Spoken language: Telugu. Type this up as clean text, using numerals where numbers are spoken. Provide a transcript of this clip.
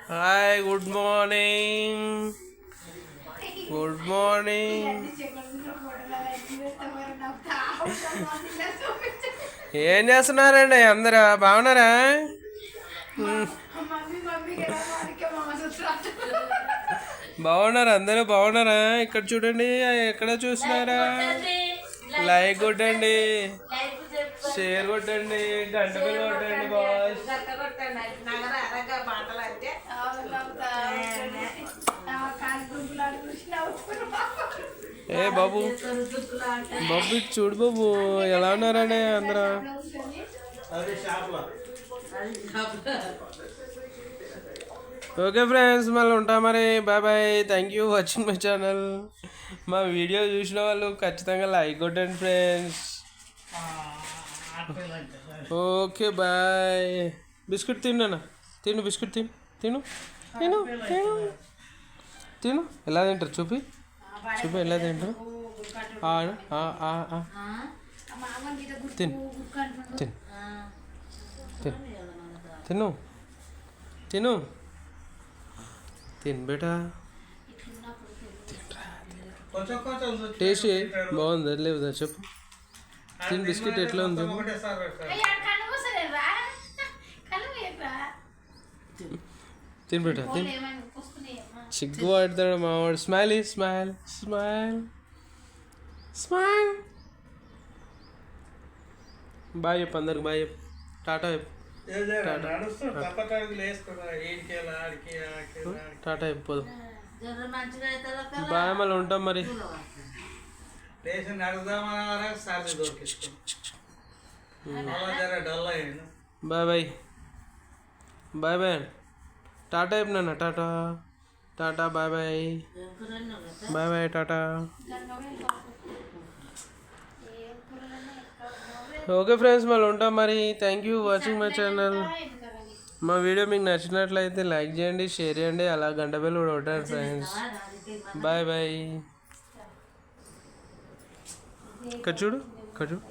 Hi good morning. Good morning. ఏం చేస్తున్నారండి అందరూ? బాగున్నారా? బాగున్నారా? అందరూ బాగున్నారా? ఇక్కడ చూడండి, ఎక్కడ చూస్తున్నారా? లైక్ కొట్టండి, షేర్ కొట్టండి, గంట బిల్ కొట్టండి బాస్. ఏ బాబు, బాబు చూడు బాబు, ఎలా ఉన్నారని అందరూ. ఓకే ఫ్రెండ్స్, మళ్ళీ ఉంటాం మరి. Bye bye. Thank you watching my channel. మా వీడియో చూసిన వాళ్ళు ఖచ్చితంగా లైక్ కొట్టండి ఫ్రెండ్స్. Okay bye. బిస్కెట్ తిన్నా, తిను బిస్కెట్, తిను తిను తిను తిను తిను. ఎలా తింటారు చూపి, చూపి ఎలా తింటారు. తిను తిను తిను తిను తిను తిను బేటా. టేస్ట్ బాగుందా లేదా చెప్పు. తిని బిస్కెట్ ఎట్లా ఉంది? తిని బేటా, తిని. సిగ్గు పడతాడు మావాడు. Smile smile smile smile. Bye చెప్పు అందరికి, బాయ్ చెప్పు, టాటా చెప్పు. టాటా చెప్పు. బాయ్, మళ్ళీ ఉంటాం మరి. Bye bye. Bye bye. Tata చెప్పినా. Tata tata. Bye bye. Bye bye. Tata. Okay friends, మళ్ళీ ఉంటాం మరి. Thank you watching my channel. మా వీడియో మీకు నచ్చినట్లయితే లైక్ చేయండి, షేర్ చేయండి, అలా గంట బెల్ కూడా కొట్టండి ఫ్రెండ్స్. Bye bye. ఇక్కడ చూడు, ఇక్కడ చూడు.